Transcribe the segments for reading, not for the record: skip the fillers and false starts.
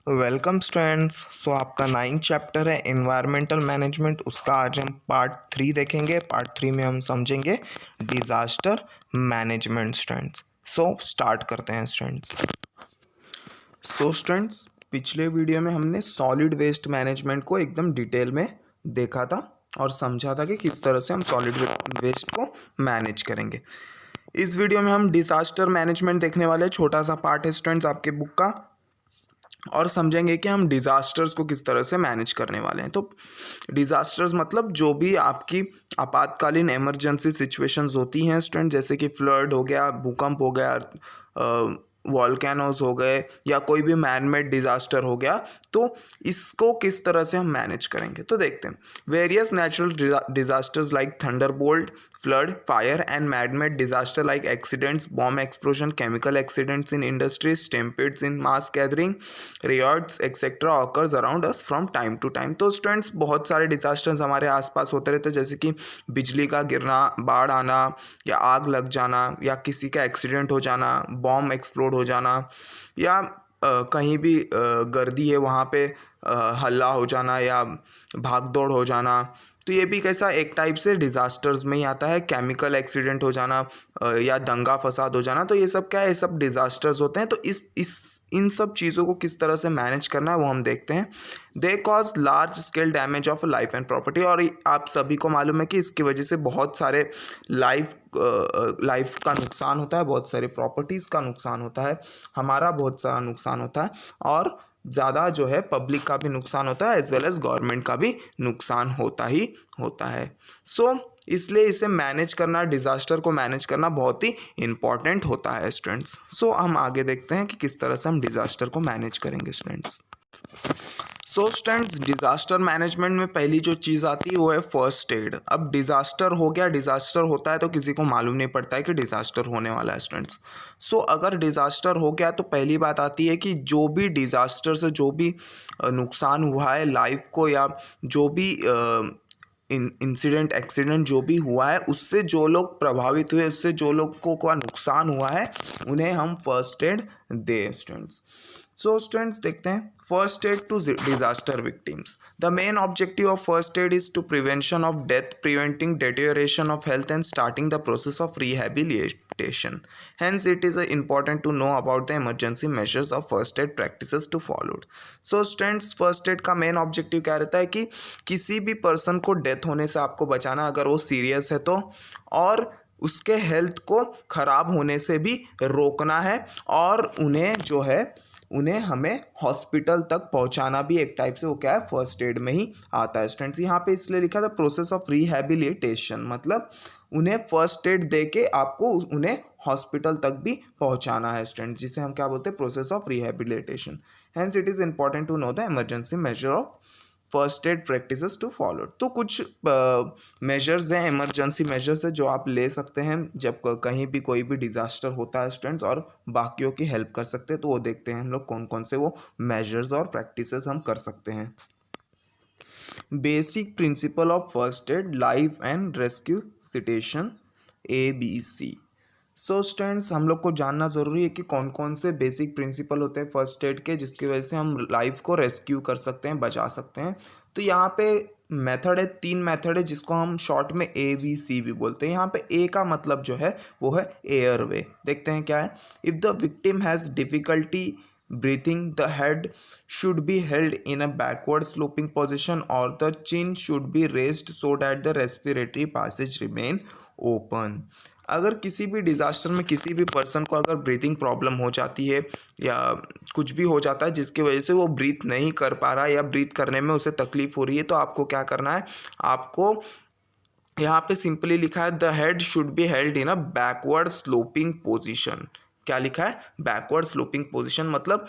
Welcome students. सो आपका 9th chapter है environmental management, उसका आज हम पार्ट 3 देखेंगे। पार्ट 3 में हम समझेंगे disaster management students. So start करते हैं स्टूडेंट्स। स्टूडेंट्स, पिछले वीडियो में हमने सॉलिड वेस्ट मैनेजमेंट को एकदम डिटेल में देखा था और समझा था कि किस तरह से हम सॉलिड वेस्ट को मैनेज करेंगे। इस वीडियो में हम डिज़ास्टर मैनेजमेंट देखने वाले हैं। छोटा सा पार्ट है स्टूडेंट्स आपके बुक का, और समझेंगे कि हम डिज़ास्टर्स को किस तरह से मैनेज करने वाले हैं। तो डिज़ास्टर्स मतलब जो भी आपकी आपातकालीन इमरजेंसी सिचुएशंस होती हैं स्टूडेंट, जैसे कि फ्लड हो गया, भूकंप हो गया, वॉल्केनोज हो गए, या कोई भी मैन मेड डिज़ास्टर हो गया, तो इसको किस तरह से हम मैनेज करेंगे। तो देखते हैं। Various natural disasters like thunderbolt, flood, fire and man made disaster like accidents, bomb explosion, chemical accidents in industries, stampedes in mass gathering, riots etcetera occurs around us from time to time. तो students, बहुत सारे disasters हमारे आसपास होते रहते हैं, जैसे कि बिजली का गिरना, बाढ़ आना, या आग लग जाना, या किसी का एक्सीडेंट हो जाना, बॉम्ब एक्सप्लोड हो जाना, या कहीं भी गर्दी है वहाँ पे हल्ला हो जाना या भाग दौड़ हो जाना। तो ये भी कैसा एक टाइप से डिज़ास्टर्स में ही आता है। केमिकल एक्सीडेंट हो जाना या दंगा फसाद हो जाना, तो ये सब क्या है, ये सब डिज़ास्टर्स होते हैं। तो इस इन सब चीज़ों को किस तरह से मैनेज करना है वो हम देखते हैं। They cause large scale damage of life and property, और आप सभी को मालूम है कि इसकी वजह से बहुत सारे लाइफ का नुकसान होता है, बहुत सारे प्रॉपर्टीज़ का नुकसान होता है, हमारा बहुत सारा नुकसान होता है, और ज़्यादा जो है पब्लिक का भी नुकसान होता है, एज वेल एज गवर्नमेंट का भी नुकसान होता ही होता है। इसलिए इसे मैनेज करना, डिज़ास्टर को मैनेज करना बहुत ही इम्पॉर्टेंट होता है स्टूडेंट्स। हम आगे देखते हैं कि किस तरह से हम डिज़ास्टर को मैनेज करेंगे स्टूडेंट्स। स्टूडेंट्स, डिज़ास्टर मैनेजमेंट में पहली जो चीज़ आती है वो है फर्स्ट एड। अब डिज़ास्टर हो गया, डिज़ास्टर होता है तो किसी को मालूम नहीं पड़ता है कि डिज़ास्टर होने वाला है स्टूडेंट्स। अगर डिज़ास्टर हो गया तो पहली बात आती है कि जो भी डिज़ास्टर से जो भी नुकसान हुआ है लाइफ को, या जो भी इंसिडेंट एक्सीडेंट जो भी हुआ है, उससे जो लोग प्रभावित हुए, उससे जो लोगों का नुकसान हुआ है, उन्हें हम फर्स्ट एड दें स्टूडेंट्स। स्टूडेंट्स, देखते हैं first aid to disaster victims. The main objective of first aid is to prevention of death, preventing deterioration of health and starting the process of rehabilitation. Hence it is important to know about the emergency measures of first aid practices to followed. Students, first aid का main objective क्या रहता है कि किसी भी person को death होने से आपको बचाना, अगर वो सीरियस है तो, और उसके हेल्थ को ख़राब होने से भी रोकना है, और उन्हें हमें हॉस्पिटल तक पहुंचाना भी एक टाइप से वो क्या है, फर्स्ट एड में ही आता है स्टूडेंट्स। यहाँ पे इसलिए लिखा था प्रोसेस ऑफ रिहैबिलिटेशन, मतलब उन्हें फर्स्ट एड दे के आपको उन्हें हॉस्पिटल तक भी पहुंचाना है स्टूडेंट्स, जिसे हम क्या बोलते हैं, process of rehabilitation. Hence it is important to know the emergency measure of first aid practices to follow. तो कुछ मेजर्स हैं, इमरजेंसी मेजर्स हैं, जो आप ले सकते हैं जब कहीं भी कोई भी डिज़ास्टर होता है स्टूडेंट्स, और बाकियों की हेल्प कर सकते हैं। तो वो देखते हैं हम लोग कौन कौन से वो मेजर्स और प्रैक्टिसेस हम कर सकते हैं। Basic principle of first add, life and rescue citation, ABC। Students, हम लोग को जानना ज़रूरी है कि कौन कौन से बेसिक प्रिंसिपल होते हैं फर्स्ट एड के, जिसकी वजह से हम लाइफ को रेस्क्यू कर सकते हैं, बचा सकते हैं। तो यहाँ पे मेथड है, 3 मेथड है, जिसको हम शॉर्ट में ABC भी बोलते हैं। यहाँ पे A का मतलब जो है वो है एयरवे। देखते हैं क्या है। If the victim has difficulty breathing, the head should be held in a backward sloping position, or the chin should be raised so that the respiratory passage remain open. अगर किसी भी डिज़ास्टर में किसी भी पर्सन को अगर breathing problem हो जाती है, या कुछ भी हो जाता है जिसकी वजह से वो ब्रीथ नहीं कर पा रहा है, या ब्रीथ करने में उसे तकलीफ हो रही है, तो आपको क्या करना है, आपको यहाँ पे सिंपली लिखा है the head should be held in a backward sloping position. क्या लिखा है, बैकवर्ड स्लोपिंग पोजीशन, मतलब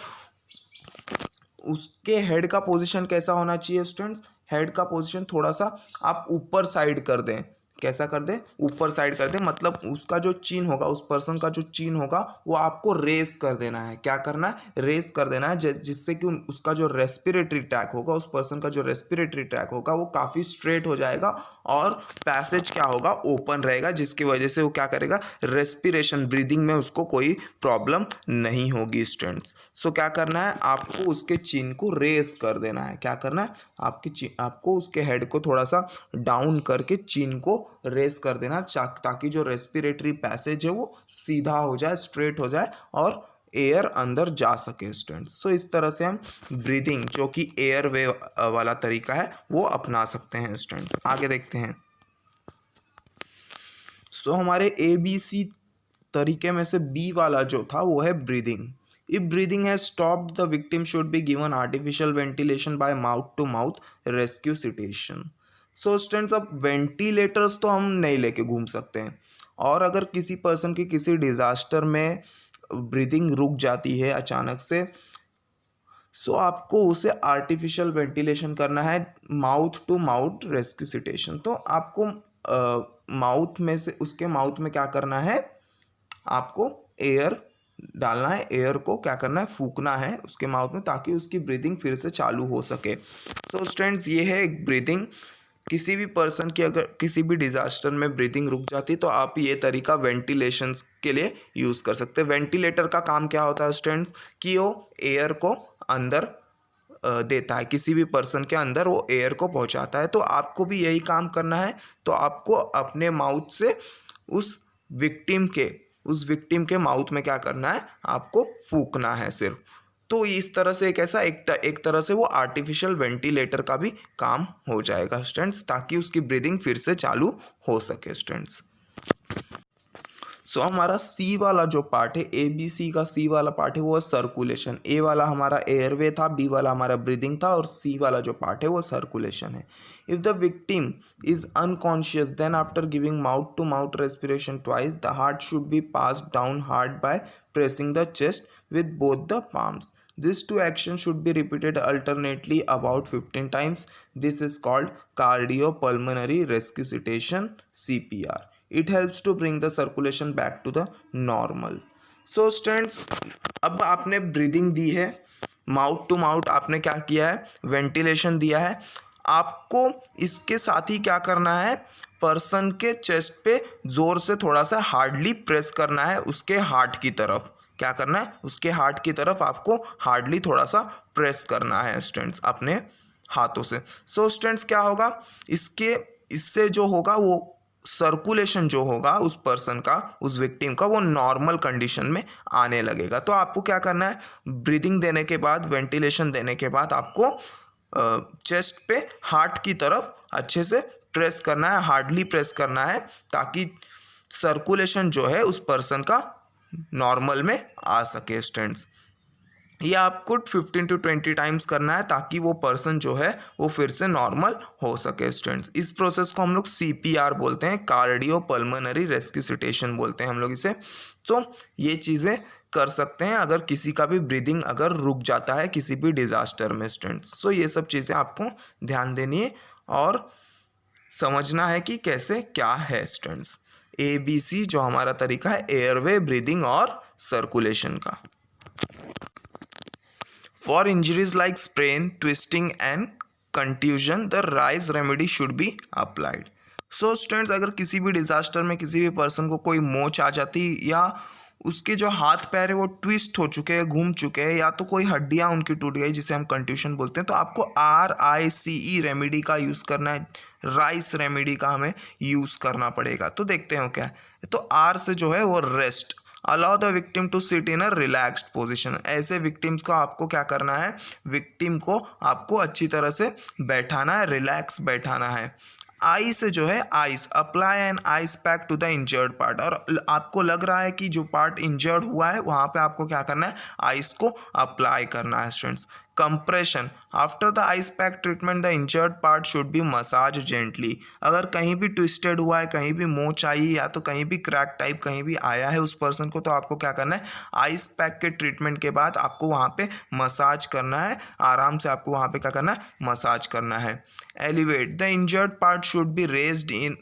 उसके हेड का पोजीशन कैसा होना चाहिए स्टूडेंट्स, हेड का पोजीशन थोड़ा सा आप ऊपर साइड कर दें। कैसा कर दे, ऊपर साइड कर दे, मतलब उसका जो चिन होगा, उस पर्सन का जो चिन होगा वो आपको रेस कर देना है। क्या करना है, रेस कर देना है, जिससे कि उसका जो रेस्पिरेटरी ट्रैक होगा, उस पर्सन का जो रेस्पिरेटरी ट्रैक होगा वो काफ़ी स्ट्रेट हो जाएगा और पैसेज क्या होगा, ओपन रहेगा, जिसकी वजह से वो क्या करेगा, रेस्पिरेशन ब्रीदिंग में उसको कोई प्रॉब्लम नहीं होगी स्टूडेंट्स। सो क्या करना है, आपको उसके चिन को रेस कर देना है। क्या करना है, आपको उसके हेड को थोड़ा सा डाउन करके चिन को रेस कर देना, ताकि जो रेस्पिरेटरी पैसेज है वो सीधा हो जाए, स्ट्रेट हो जाए और एयर अंदर जा सके स्टूडेंट्स। सो इस तरह से हम ब्रीदिंग, जो कि एयर वे वाला तरीका है, वो अपना सकते हैं स्टूडेंट्स। आगे देखते हैं। सो हमारे ABC तरीके में से बी वाला जो था वो है breathing. If breathing has stopped the victim should be given artificial ventilation by mouth to mouth resuscitation. So students, अब वेंटिलेटर्स तो हम नहीं लेके घूम सकते हैं, और अगर किसी पर्सन की किसी डिजास्टर में ब्रीदिंग रुक जाती है अचानक से, सो आपको उसे आर्टिफिशियल वेंटिलेशन करना है, माउथ टू माउथ रेस्क्यूसिटेशन। तो आपको माउथ में से, उसके माउथ में क्या करना है, आपको एयर डालना है, एयर को क्या करना है, फूकना है उसके माउथ में, ताकि उसकी ब्रीदिंग फिर से चालू हो सके। तो स्टूडेंट्स, ये है एक ब्रीदिंग। किसी भी पर्सन की अगर किसी भी डिजास्टर में ब्रीदिंग रुक जाती तो आप ये तरीका वेंटिलेशंस के लिए यूज़ कर सकते हैं। वेंटिलेटर का काम क्या होता है स्टूडेंट्स, कि वो एयर को अंदर देता है, किसी भी पर्सन के अंदर वो एयर को पहुंचाता है। तो आपको भी यही काम करना है। तो आपको अपने माउथ से उस विक्टिम के माउथ में क्या करना है, आपको फूकना है सिर्फ। तो इस तरह से एक तरह से वो आर्टिफिशियल वेंटिलेटर का भी काम हो जाएगा स्टूडेंट्स, ताकि उसकी ब्रीदिंग फिर से चालू हो सके स्टूडेंट्स। सो हमारा सी वाला जो पार्ट है, ABC का सी वाला पार्ट है वो है सर्कुलेशन। ए वाला हमारा एयरवे था, बी वाला हमारा ब्रीदिंग था, और सी वाला जो पार्ट है वो सर्कुलेशन है। If the victim is unconscious then after giving mouth to mouth respiration twice the heart should be passed down hard by pressing the chest with both the palms. These two actions should be repeated alternately about 15 times. This is called cardiopulmonary resuscitation, CPR. It helps to bring the circulation back to the normal. So students, अब आपने breathing दी है, mouth to mouth आपने क्या किया है, ventilation दिया है। आपको इसके साथ ही क्या करना है, पर्सन के चेस्ट पे ज़ोर से थोड़ा सा हार्डली प्रेस करना है, उसके हार्ट की तरफ। क्या करना है, उसके हार्ट की तरफ आपको हार्डली थोड़ा सा प्रेस करना है स्टूडेंट्स, अपने हाथों से। सो स्टूडेंट्स, क्या होगा, इससे जो होगा, वो सर्कुलेशन जो होगा उस पर्सन का, उस विक्टिम का, वो नॉर्मल कंडीशन में आने लगेगा। तो आपको क्या करना है, ब्रीदिंग देने के बाद, वेंटिलेशन देने के बाद आपको चेस्ट पे हार्ट की तरफ अच्छे से प्रेस करना है, हार्डली प्रेस करना है, ताकि सर्कुलेशन जो है उस पर्सन का नॉर्मल में आ सके स्टूडेंट्स। ये आपको 15 to 20 टाइम्स करना है, ताकि वो पर्सन जो है वो फिर से नॉर्मल हो सके स्टूडेंट्स। इस प्रोसेस को हम लोग CPR बोलते हैं, कार्डियो पल्मोनरी रेस्क्यूसिटेशन बोलते हैं हम लोग इसे। तो ये चीज़ें कर सकते हैं अगर किसी का भी ब्रीदिंग अगर रुक जाता है किसी भी डिज़ास्टर में स्टूडेंट्स। सो ये सब चीज़ें आपको ध्यान देनी है और समझना है कि कैसे क्या है स्टूडेंट्स। ABC जो हमारा तरीका है एयरवे, ब्रीदिंग और सर्कुलेशन का। For injuries like sprain, twisting and contusion the rise remedy should be applied. So students, अगर किसी भी डिजास्टर में किसी भी पर्सन को कोई मोच आ जाती, या उसके जो हाथ पैर है वो ट्विस्ट हो चुके हैं, घूम चुके हैं, या तो कोई हड्डियाँ उनकी टूट गई जिसे हम कंट्यूशन बोलते हैं, तो आपको RICE रेमेडी का यूज़ करना है, राइस रेमेडी का हमें यूज़ करना पड़ेगा। तो देखते हैं क्या है। तो R से जो है वो rest, allow the victim to sit in a relaxed position. ऐसे विक्टिम्स को आपको क्या करना है, विक्टिम को आपको अच्छी तरह से बैठाना है, रिलैक्स बैठाना है। आई से जो है ice, apply an ice pack to the injured part. और आपको लग रहा है कि जो पार्ट इंजर्ड हुआ है वहाँ पे आपको क्या करना है, आइस को अप्लाई करना है students. Compression, after the ice pack treatment the injured part should be massage gently. अगर कहीं भी ट्विस्टेड हुआ है, कहीं भी मोच आई, या तो कहीं भी क्रैक टाइप कहीं भी आया है उस पर्सन को, तो आपको क्या करना है, आइस पैक के ट्रीटमेंट के बाद आपको वहाँ पे मसाज करना है, आराम से आपको वहाँ पे क्या करना है, मसाज करना है। Elevate, the injured part should be raised in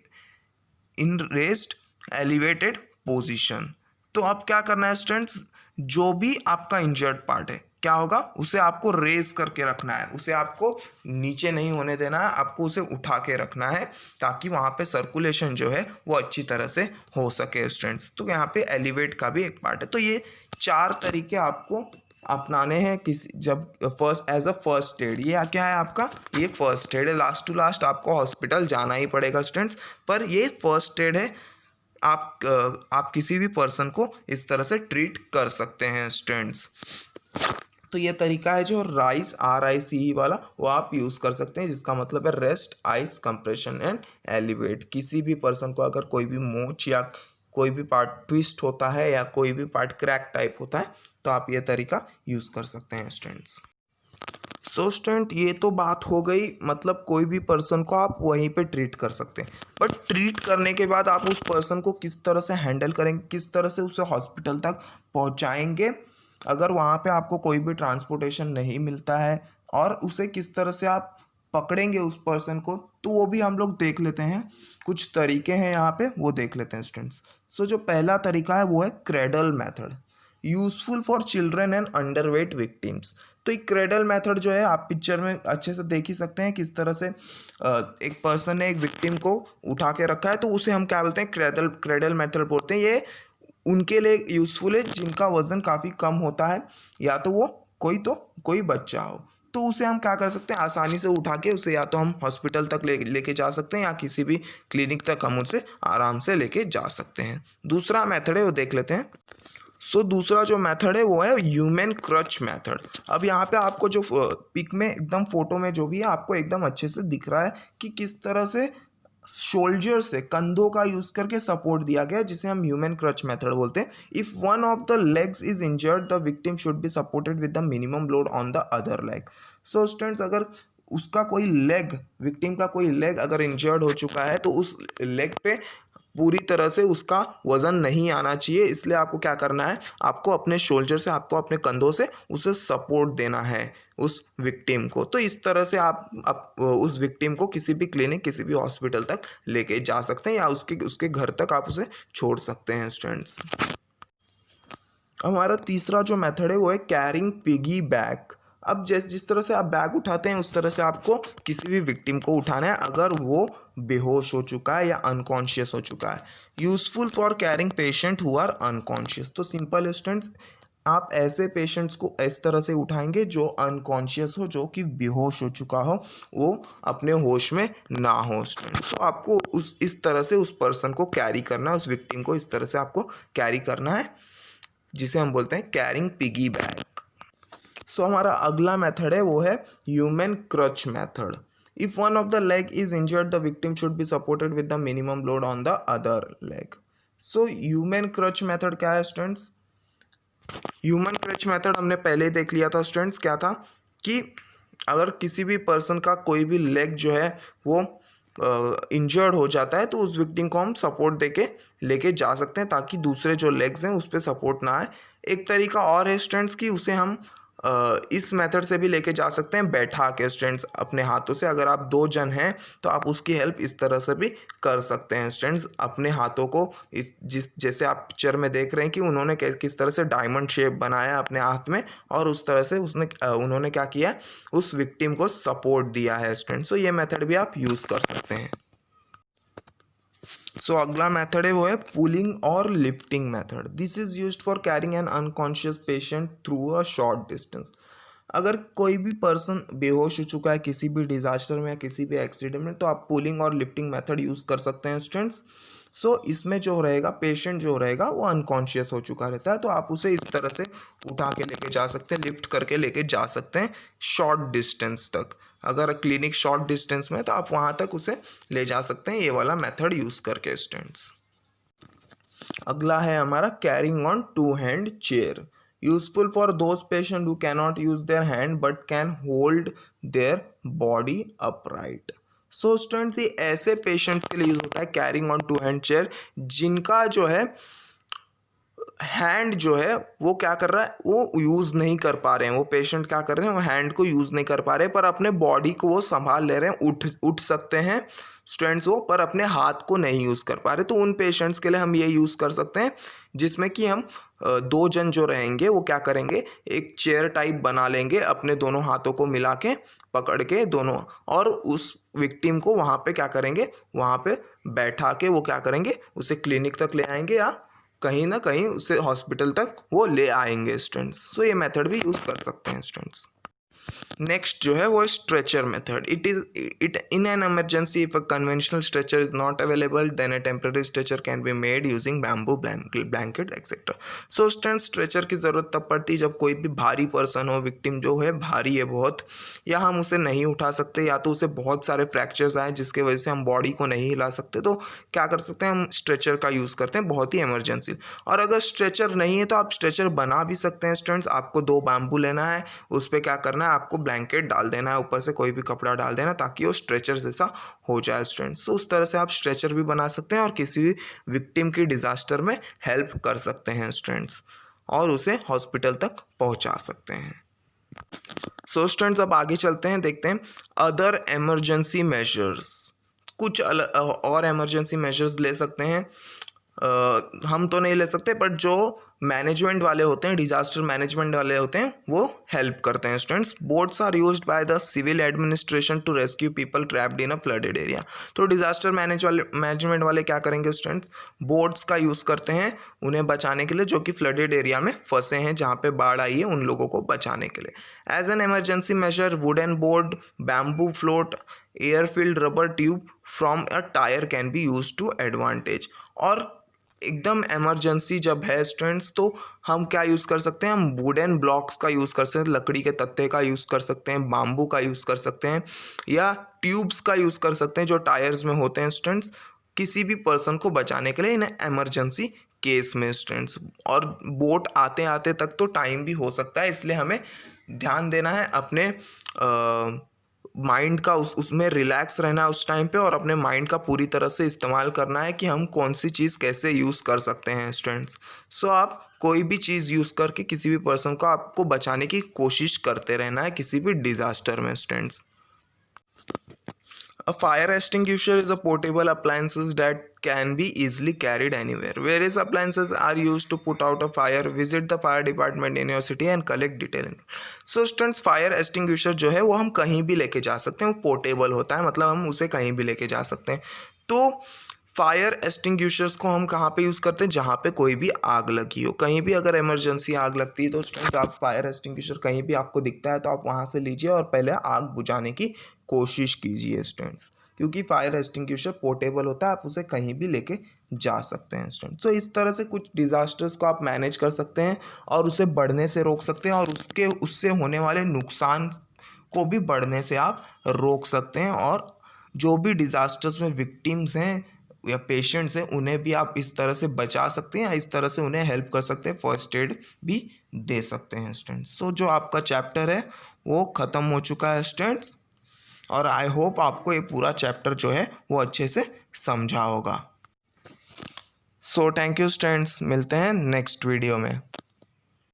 in raised elevated position. तो अब क्या करना है स्टूडेंट्स, जो भी आपका इंजर्ड पार्ट है क्या होगा, उसे आपको रेज करके रखना है, उसे आपको नीचे नहीं होने देना है, आपको उसे उठा के रखना है ताकि वहाँ पे सर्कुलेशन जो है वो अच्छी तरह से हो सके स्टूडेंट्स। तो यहाँ पे एलिवेट का भी एक पार्ट है। तो ये 4 तरीके आपको अपनाने हैं किसी जब first as a first aid. ये क्या है आपका, ये फर्स्ट एड है। लास्ट टू लास्ट आपको हॉस्पिटल जाना ही पड़ेगा स्टूडेंट्स, पर ये फर्स्ट एड है। आप किसी भी पर्सन को इस तरह से ट्रीट कर सकते हैं स्टूडेंट्स। तो ये तरीका है जो राइस RICE वाला, वो आप यूज़ कर सकते हैं, जिसका मतलब है rest, ice, compression and elevate. किसी भी पर्सन को अगर कोई भी मोच या कोई भी पार्ट ट्विस्ट होता है या कोई भी पार्ट क्रैक टाइप होता है तो आप ये तरीका यूज़ कर सकते हैं स्टूडेंट्स। सो स्टूडेंट, ये तो बात हो गई, मतलब कोई भी पर्सन को आप वहीं पे ट्रीट कर सकते हैं। बट ट्रीट करने के बाद आप उस पर्सन को किस तरह से हैंडल करेंगे, किस तरह से उसे हॉस्पिटल तक पहुंचाएंगे, अगर वहाँ पे आपको कोई भी ट्रांसपोर्टेशन नहीं मिलता है, और उसे किस तरह से आप पकड़ेंगे उस पर्सन को, तो वो भी हम लोग देख लेते हैं। कुछ तरीके हैं यहाँ पे, वो देख लेते हैं स्टूडेंट्स। सो जो पहला तरीका है वो है cradle method, useful for children and underweight victims. तो एक क्रेडल मेथड जो है आप पिक्चर में अच्छे से देख ही सकते हैं किस तरह से एक पर्सन ने एक विक्टिम को उठा के रखा है, तो उसे हम क्या बोलते हैं, क्रेडल मेथड बोलते हैं। ये उनके लिए यूज़फुल है जिनका वज़न काफ़ी कम होता है, या तो वो कोई बच्चा हो, तो उसे हम क्या कर सकते हैं, आसानी से उठा के उसे या तो हम हॉस्पिटल तक लेके जा सकते हैं या किसी भी क्लिनिक तक हम उसे आराम से लेके जा सकते हैं। दूसरा मेथड है वो देख लेते हैं। सो दूसरा जो मेथड है वो है ह्यूमन क्रच मेथड। अब यहाँ पे आपको जो पिक में एकदम फोटो में जो भी है आपको एकदम अच्छे से दिख रहा है कि किस तरह से शोल्डर से, कंधों का यूज़ करके सपोर्ट दिया गया, जिसे हम ह्यूमन क्रच मेथड बोलते हैं। If one of the legs is injured the victim should be supported with the minimum load on the other leg. So students, अगर उसका कोई लेग, विक्टिम का कोई लेग अगर इंजर्ड हो चुका है तो उस लेग पे पूरी तरह से उसका वज़न नहीं आना चाहिए, इसलिए आपको क्या करना है, आपको अपने शोल्डर से, आपको अपने कंधों से उसे सपोर्ट देना है उस विक्टिम को। तो इस तरह से आप उस विक्टिम को किसी भी क्लिनिक, किसी भी हॉस्पिटल तक लेके जा सकते हैं या उसके घर तक आप उसे छोड़ सकते हैं स्टूडेंट्स। हमारा तीसरा जो मेथड है वो है कैरिंग पिगी बैग। अब जिस तरह से आप बैग उठाते हैं उस तरह से आपको किसी भी विक्टिम को उठाना है अगर वो बेहोश हो चुका है या अनकॉन्शियस हो चुका है। Useful for carrying patient who are unconscious. तो सिंपल स्टूडेंट्स, आप ऐसे पेशेंट्स को इस तरह से उठाएंगे जो अनकॉन्शियस हो, जो कि बेहोश हो चुका हो, वो अपने होश में ना हो स्टूडेंट्स। तो आपको इस तरह से उस पर्सन को कैरी करना है, उस विक्टिम को इस तरह से आपको कैरी करना है, जिसे हम बोलते हैं कैरिंग पिगी बैग। सो हमारा अगला मेथड है वो है human crutch method. If one of the leg is injured the victim should be supported with the minimum load on the other leg. So human crutch method क्या है students, human crutch method हमने पहले ही देख लिया था students. क्या था कि अगर किसी भी पर्सन का कोई भी लेग जो है वो इंजर्ड हो जाता है तो उस विक्टिम को हम सपोर्ट देके लेके जा सकते हैं ताकि दूसरे जो लेग्स हैं उस पर सपोर्ट ना आए। एक तरीका और है स्टूडेंट्स कि उसे हम इस मेथड से भी लेके जा सकते हैं बैठा के स्टूडेंट्स अपने हाथों से। अगर आप 2 जन हैं तो आप उसकी हेल्प इस तरह से भी कर सकते हैं स्टूडेंट्स, अपने हाथों को जैसे आप पिक्चर में देख रहे हैं कि उन्होंने किस तरह से डायमंड शेप बनाया अपने हाथ में, और उस तरह से उन्होंने क्या किया, उस विक्टिम को सपोर्ट दिया है स्टूडेंट्स। तो ये मेथड भी आप यूज़ कर सकते हैं। सो अगला मेथड है वो है पुलिंग और lifting method. This is used for carrying N unconscious patient through a short distance. अगर कोई भी पर्सन बेहोश हो चुका है किसी भी डिजास्टर में या किसी भी एक्सीडेंट में, तो आप पुलिंग और लिफ्टिंग मेथड यूज़ कर सकते हैं स्टूडेंट्स। सो इसमें जो रहेगा, पेशेंट जो रहेगा वो अनकॉन्शियस हो चुका रहता है, तो आप उसे इस तरह से उठा के लेके जा सकते हैं, लिफ्ट करके लेके जा सकते हैं शॉर्ट डिस्टेंस तक। अगर क्लिनिक शॉर्ट डिस्टेंस में तो आप वहाँ तक उसे ले जा सकते हैं ये वाला मेथड यूज़ करके स्टूडेंट्स। अगला है हमारा carrying on 2 hand chair, useful for those patient who cannot use their hand but can hold their body upright. So students, ये ऐसे पेशेंट्स के लिए यूज होता है कैरिंग ऑन 2 हैंड चेयर जिनका जो है हैंड जो है वो क्या कर रहा है, वो यूज़ नहीं कर पा रहे हैं। वो पेशेंट क्या कर रहे हैं, वो हैंड को यूज़ नहीं कर पा रहे पर अपने बॉडी को वो संभाल ले रहे हैं, उठ सकते हैं। स्टूडेंट्स वो पर अपने हाथ को नहीं यूज़ कर पा रहे, तो उन पेशेंट्स के लिए हम ये यूज़ कर सकते हैं जिसमें कि हम 2 जन जो रहेंगे वो क्या करेंगे, एक चेयर टाइप बना लेंगे, अपने दोनों हाथों को मिला के पकड़ के दोनों, और उस विक्टिम को वहाँ पे क्या करेंगे, वहाँ पे बैठा के वो क्या करेंगे, उसे क्लिनिक तक ले आएंगे या कहीं ना कहीं उसे हॉस्पिटल तक वो ले आएंगे स्टूडेंट्स। सो ये मेथड भी यूज़ कर सकते हैं स्टूडेंट्स। नेक्स्ट जो है वो stretcher method. It in an emergency if a conventional stretcher is not available then a temporary stretcher can be made using bamboo blanket etcetera. So students stretcher की ज़रूरत तब पड़ती है जब कोई भी भारी पर्सन हो, विक्टिम जो है भारी है बहुत, या हम उसे नहीं उठा सकते, या तो उसे बहुत सारे फ्रैक्चर्स आए जिसके वजह से हम बॉडी को नहीं हिला सकते, तो क्या कर सकते हैं, हम स्ट्रेचर का यूज़ करते हैं बहुत ही इमरजेंसी। और अगर स्ट्रेचर नहीं है तो आप स्ट्रेचर बना भी सकते हैं स्टूडेंट्स। आपको 2 बैम्बू लेना है, उस पर क्या करना है, आपको ब्लैंकेट डाल देना है, ऊपर से कोई भी कपड़ा डाल देना ताकि वो स्ट्रेचर जैसा हो जाए स्टूडेंट्स। तो उस तरह से आप स्ट्रेचर भी बना सकते हैं और किसी भी विक्टिम की डिजास्टर में हेल्प कर सकते हैं स्टूडेंट्स, और उसे हॉस्पिटल तक पहुंचा सकते हैं। सो स्टूडेंट्स अब आगे चलते हैं, देखते हैं अदर इमरजेंसी मेजर्स। कुछ और इमरजेंसी मेजर्स ले सकते हैं, हम तो नहीं ले सकते, बट जो मैनेजमेंट वाले होते हैं, डिजास्टर मैनेजमेंट वाले होते हैं, वो हेल्प करते हैं students. Boats are used by the civil administration to rescue people trapped in a flooded area. तो डिजास्टर मैनेजमेंट वाले क्या करेंगे स्टूडेंट्स, बोट्स का यूज़ करते हैं उन्हें बचाने के लिए जो कि फ्लडेड एरिया में फंसे हैं, जहाँ पे बाढ़ आई है, उन लोगों को बचाने के लिए। As an emergency measure wooden board, bamboo float, air filled rubber tube from a tyre can be use to advantage. और एकदम इमरजेंसी जब है स्टूडेंट्स तो हम क्या यूज़ कर सकते हैं, हम वुडन ब्लॉक्स का यूज़ कर सकते हैं, लकड़ी के तत्ते का यूज़ कर सकते हैं, बाम्बू का यूज़ कर सकते हैं, या ट्यूब्स का यूज़ कर सकते हैं जो टायर्स में होते हैं स्टूडेंट्स, किसी भी पर्सन को बचाने के लिए इन इमरजेंसी केस में स्टूडेंट्स। और बोट आते आते तक तो टाइम भी हो सकता है, इसलिए हमें ध्यान देना है अपने माइंड का, उसमें रिलैक्स रहना है उस टाइम पे, और अपने माइंड का पूरी तरह से इस्तेमाल करना है कि हम कौन सी चीज़ कैसे यूज़ कर सकते हैं स्टूडेंट्स। सो आप कोई भी चीज़ यूज़ करके किसी भी पर्सन को आपको बचाने की कोशिश करते रहना है किसी भी डिज़ास्टर में students. A fire extinguisher is a portable appliances that can be easily carried anywhere. Various appliances are used to put out a fire. Visit the fire department in your city and collect detail. So students, fire extinguisher जो है वो हम कहीं भी लेके जा सकते हैं, वो पोर्टेबल होता है, मतलब हम उसे कहीं भी लेके जा सकते हैं। तो फायर एक्सटिंग्विशर्स को हम कहाँ पे यूज़ करते हैं, जहाँ पे कोई भी आग लगी हो, कहीं भी अगर इमरजेंसी आग लगती है तो स्टूडेंट्स आप फायर एक्सटिंग्विशर कहीं भी आपको दिखता है तो आप वहाँ से लीजिए और पहले आग बुझाने की कोशिश कीजिए स्टूडेंट्स, क्योंकि फायर एक्सटिंग्विशर पोर्टेबल होता है, आप उसे कहीं भी लेके जा सकते हैं स्टूडेंट्स। तो इस तरह से कुछ डिज़ास्टर्स को आप मैनेज कर सकते हैं और उसे बढ़ने से रोक सकते हैं, और उससे होने वाले नुकसान को भी बढ़ने से आप रोक सकते हैं, और जो भी डिज़ास्टर्स में विक्टिम्स हैं या पेशेंट्स हैं उन्हें भी आप इस तरह से बचा सकते हैं, या इस तरह से उन्हें हेल्प कर सकते हैं, फर्स्ट एड भी दे सकते हैं स्टूडेंट्स। सो जो आपका चैप्टर है वो ख़त्म हो चुका है स्टूडेंट्स, और आई होप आपको ये पूरा चैप्टर जो है वो अच्छे से समझा होगा। सो थैंक यू स्टूडेंट्स, मिलते हैं नेक्स्ट वीडियो में।